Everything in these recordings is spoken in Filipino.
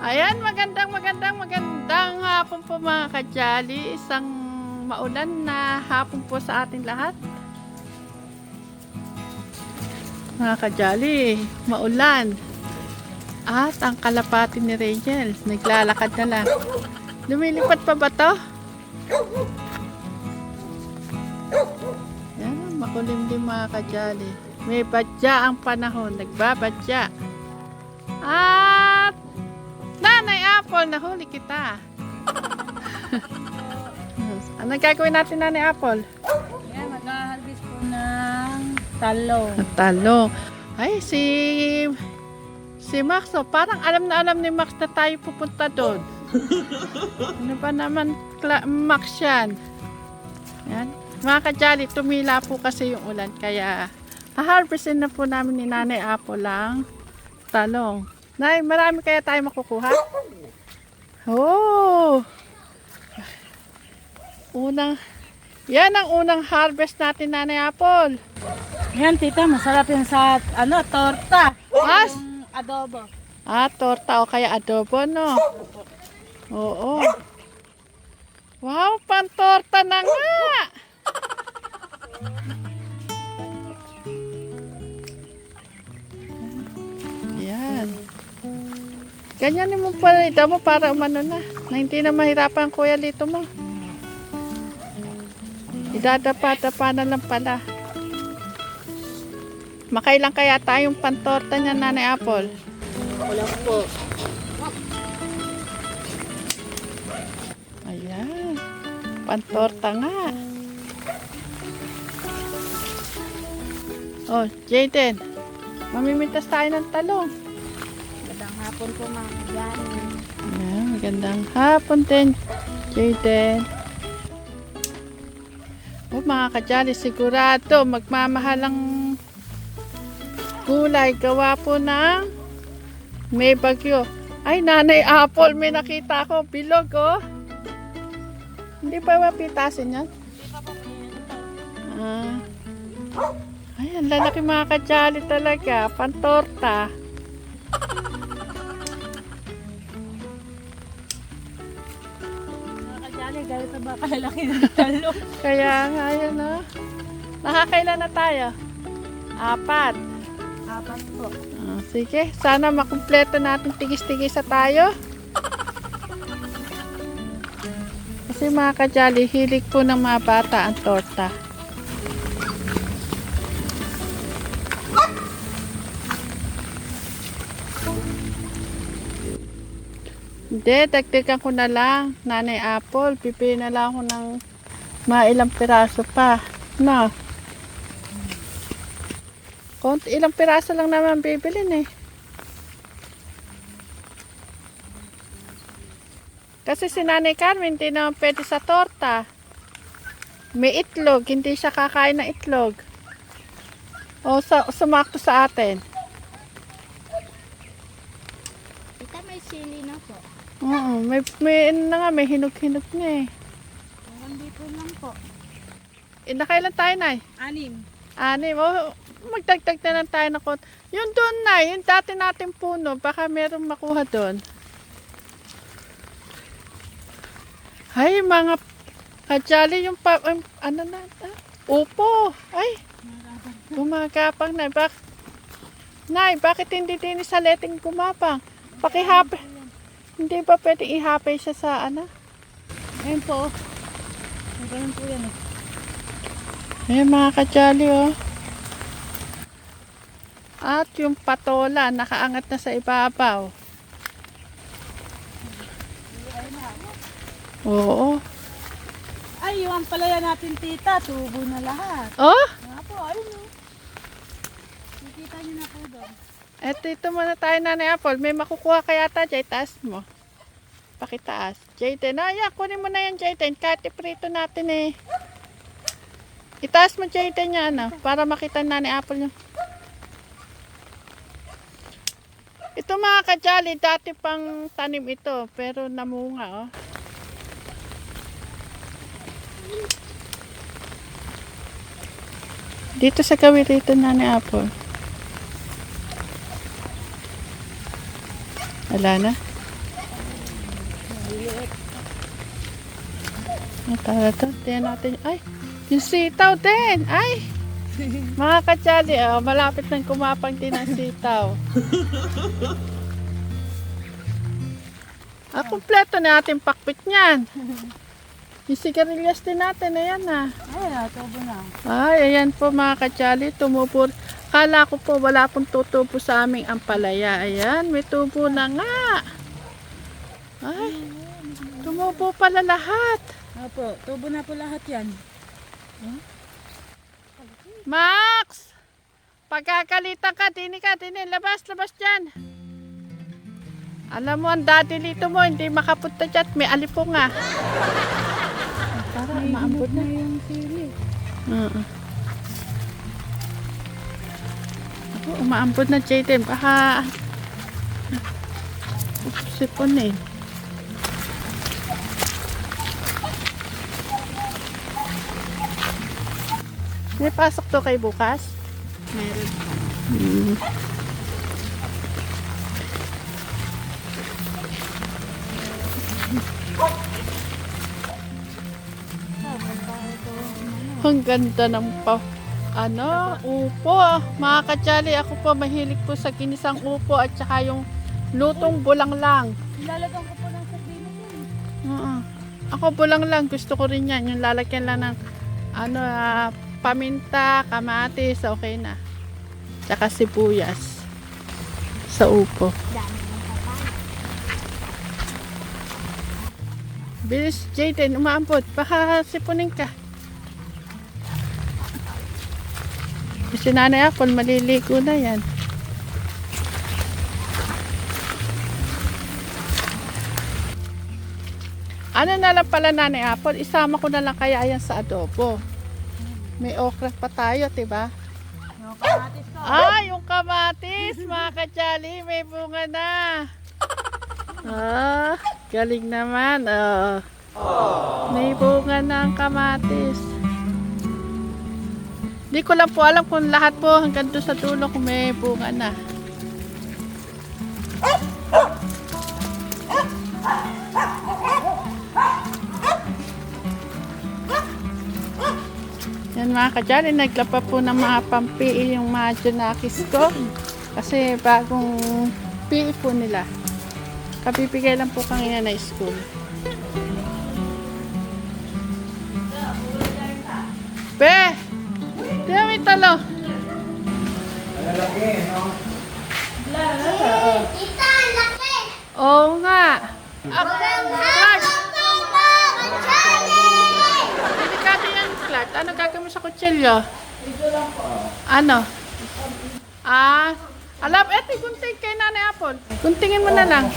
Ayan, magandang hapon po mga kajali. Isang maulan na hapon po sa ating lahat. Mga kajali, maulan. At ang kalapati ni Rachel, naglalakad na lang. Lumilipad pa ba to? Yan, makulimlim mga kajali. May badya ang panahon, nagbabadya. At Nanay Apple, nahuli kita. Anong gagawin natin, Nanay Apple? Yan, mag-harvest po ng talong. Talong. Ay, si Max, oh, parang alam na alam ni Max na tayo pupunta doon. Ano ba naman, Max yan? Yan. Mga kajali, tumila po kasi yung ulan, kaya haharvestin na po namin ni Nanay Apple ang talong. Nay, marami kaya tayo makukuha? Oh! Yan ang unang harvest natin, Nanay Apple. Yan, tita, masarap yan sa, torta. As? Yung adobo. Torta o kaya adobo, no? Oo. Wow, pantorta na nga! Yan. Ganyan mo pala ito mo para umano na hindi na mahirapan kuya lito mo. Idadapa-dapa na lang pala. Makailang kaya tayong pantorta niya, Nanay Apple? Wala po. Ayan. Pantorta nga. Oh, Jayden. Mamimitas tayo ng talong. Magandang hapon po mga kajali. Ayan, magandang hapon din, Jayden. Oh, mga kajali, sigurado magmamahal ang gulay. Gawa po ng may bagyo. Ay, Nanay Apple, may nakita ko. Bilog, oh. Hindi pa mapitasin yan? Ah. Ay, ang lalaki mga kajali talaga. Pantorta. Mga kajali, ganito ba kalalaki ng talong? Kaya nga yun, oh. Nakakailan na tayo? 4. Apat po. Sige, sana makumpleto natin tigis-tigis sa tayo. Kasi mga kajali, hilig po ng mga bata ang torta. Hindi, dagdagan ko na lang, Nanay Apple. Pipili na lang ako ng mga ilang piraso pa. No? Ilang piraso lang naman bibilin eh. Kasi si Nanay Carmen hindi naman pwede sa torta. May itlog, hindi siya kakain ng itlog. O sumakto sa atin. Tita, may sili na po. Oo, may hinog-hinog na eh. Hindi po lang po. Nakailan tayo, Nay? 6. 6. O, magdagdag na lang tayo ng konti. Yung doon, Nay, yung dati nating puno, baka merong makuha doon. Ay, mga kajali, yung upo. Ay, gumagapang na. Nay, bakit hindi din sa letting gumapang? Pakihapay. Hindi ba pwede ihapay siya sa Ayun po. Ganun po yan eh. Ayan mga kajali, oh. At yung patola, nakaangat na sa ibabaw. Oo. Ay, yung ampalaya natin, tita. Tubo na lahat. Oh? Nga po, ayun o. Nakikita niyo na po doon. Ito muna tayo, Nanay Apple. May makukuha kaya ta, Jay. Taas mo. Pakitaas. Jayden. Ayan, kunin mo na yan, Jayden. Kahit iprito natin eh. Itaas mo, Jayden, yan, para makita Nanay Apple nyo. Ito mga kajali, dati pang tanim ito. Pero namunga, oh. Dito sa gawin rito, Nanay Apple. Wala na? Ito. Tingnan natin. Ay, yung sitaw din. Ay, mga katsali, malapit nang kumapang din ang sitaw. Kompleto na ating pakpit niyan. Yung sigarilyas din natin, ayan na. Ay, tubo na. Ay, ayan po mga katsali, tumubo. Kala ko po wala pong tutubo sa aming ampalaya. Ayan, may tubo na nga. Ay, tumubo pala lahat. Opo, tubo na po lahat yan. Max! Pagkakalitan ka, dini, labas dyan. Alam mo, ang daddy lito mo, hindi makapunta dyan, may alipo nga. Para maambot na yung sili. Ako, umaambot na Jaden, baka sipon eh. May pasok to kay bukas? Meron po. Ang ganda ng upo. Mga katsali, ako po mahilig po sa ginisang upo at saka yung lutong bulang lang. Lalagyan ko po ng sardinas yun. Ako bulang lang, gusto ko rin yan. Yung lalagyan lang ng paminta, kamatis, okay na. Tsaka sibuyas sa upo. Bilis, Jaden, umaambot. Baka sipunin ka. Si Nanay Apple, maliligo na yan. Ano na lang pala, Nanay Apple, isama ko na lang kaya yan sa adobo. May okra pa tayo, diba? Yung kamatis ko. Yung kamatis, mga katsali, may bunga na. Galing naman. May bunga na ang kamatis. Di ko lang po alam kung lahat po hanggang doon sa dulo kung may bunga na. Yan mga kadyali, naglapa po ng mga pampi yung mga junakis ko. Kasi bagong PE po nila. Kapipigay lang po kanina na school. Be! Di may talo. Tita, laki! Oo nga. Clark! Delikado yan, Clark. Ano gagawin mo sa kutsilyo? Ano? Alap, gunting kay Nanay Apple. Guntingin mo na lang.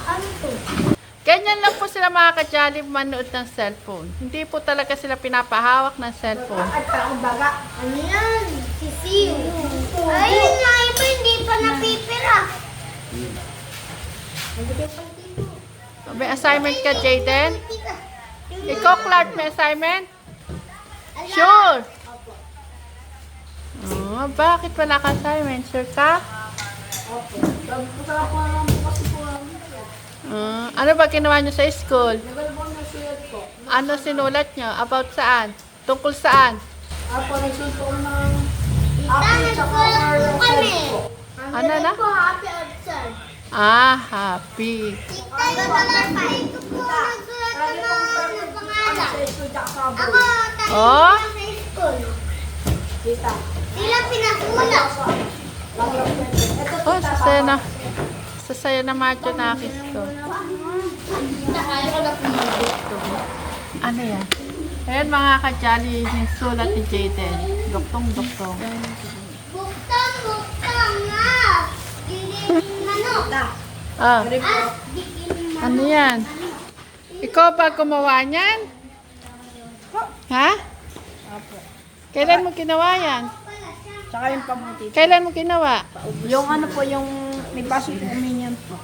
Ano to? Ganyan lang po sila mga kadyali manood ng cellphone. Hindi po talaga sila pinapahawak ng cellphone. At baga, ano yan? Sisiw. Ayun na, iba hindi pa napipira. May assignment ka, Jaden? Ikaw, Clark, may assignment? Sure! Bakit wala ka assignment? Sure ka? Ano ba ginawa nyo sa school? Ano sinulat nyo? About saan? Tungkol saan? Tita, nagsulat po kami. Ano na? Po, happy absurd. Happy. Tita, ito po nagsulat ko ng pangalan. Ako, tayo Oh? sa school. Sila pinasulat. Sasaya na. Sasaya na mga junakis ko. Ano yan? Ayan mga kadyali, yung sulat ni Jaden. Duktong-duktong. Buktang nga. Giling manok. Ano yan? Ikaw ba gumawa niyan? Ha? Kailan mo ginawa yan? Tsaka yung pamuti. Kailan mo ginawa? Yung ano po, yung may pasok po uminyan po.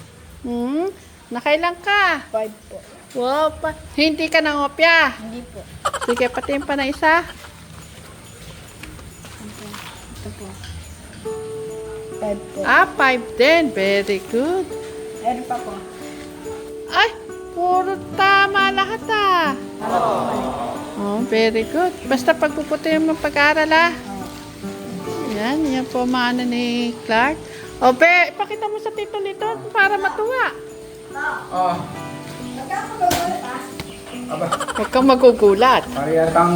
Nakailan ka? 5 po. Wow, hindi ka nangopya. Hindi po. Sige, patiin pa na isa. Ito po. 5 po. 5 din. Very good. Meron pa po. Puro tama lahat ah. Oh, very good. Basta pagpuputi mo pag-aaral ah. Yan po maano ni Clark. O, be, ipakita mo sa tito nito para matuwa. Oh. Aba, Huwag kang magugulat. pariya kang...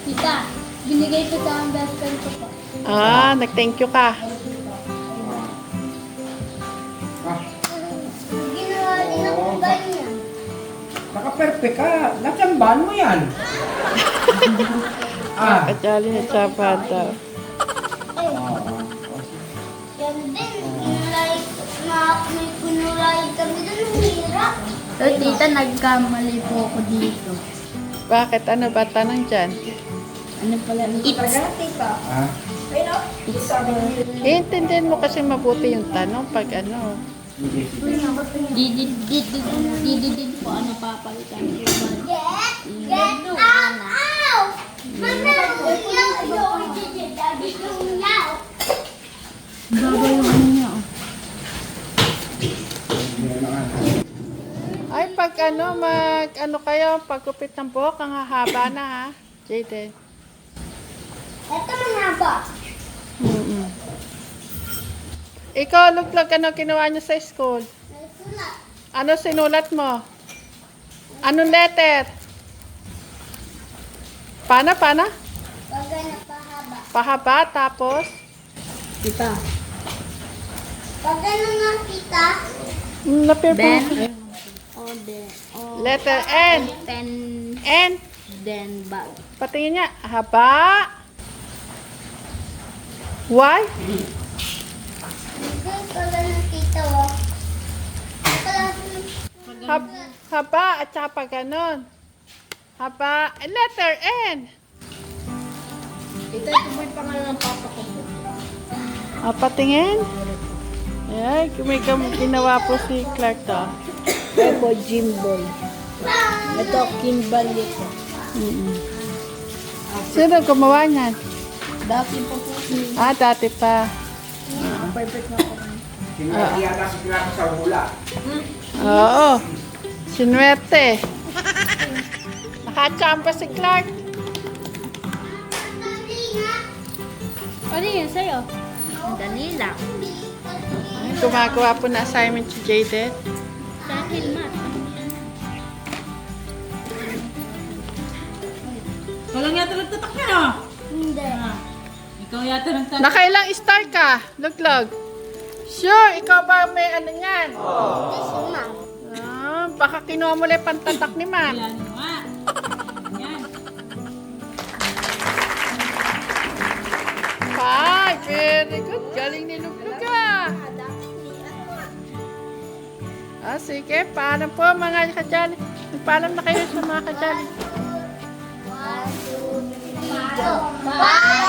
Tita, binigay ko sa ang best friend ko po. Ah, nag-thank you ka. Ah, Ginawa din ako ganyan. naka-perfect ka. Natsambahan mo yan. Ah. Kajali na sa bata. Yan din, may kunulay kami doon, hirap. So, tita, nagkamali po ako dito. Bakit? Ano ba tanong dyan? Ano pala? Ah. Iintindihan mo kasi mabuti yung tanong pag ano. Dididid po ano papalitan. Get out! Ow! Mama! Bago yung ano niya. Oh. Ay, pag ano, ano kayo, pagkupit ng buhok, ang hahaba na ha, Jaden. Ito manaba. Mm-mm. Ikaw, Luglog, ano ginawa niyo sa school? Nagsulat. Ano sinulat mo? Anong letter? Pana? Bagay na pahaba. Pahaba, tapos? Tita. Pag ano nga, tita? Napirpo. Letter N. Pen. N. Then bag. Patingin niya. Haba. Y. Bigay pala ng tita, oh. Haba at saka pa ganon. Haba. Letter N. Tita, ito mo yung pangalan ng papa ko. Patingin. Ay, may ginawa po si Clark to. Ito Jimbol. Ito Kimbal ito. Sino gumawa niyan? Dati pa po si Dati pa. perfect na po. Sinulati yata si Clark sa hula. Oo. Sinuwerte. Nakachamba si Clark. Ano yun sa'yo? Dali lang. Ay, gumagawa po na assignment si Jaden. Dahil mat. Walang yata nagtatak niya, no? Hindi. Ikaw yata nagtatak. Nakailang star ka, Luglog? Sure, ikaw ba may ano yan? Hindi si ma'am. Baka kinuha mo lang yung pantatak ni ma'am. Yan nga. Yan. Five, very good. Galing ni Luglog ah. Sige, paalam po mga kajali. Paalam na kayo sa mga kajali. 1, 2, 3, 4, 5.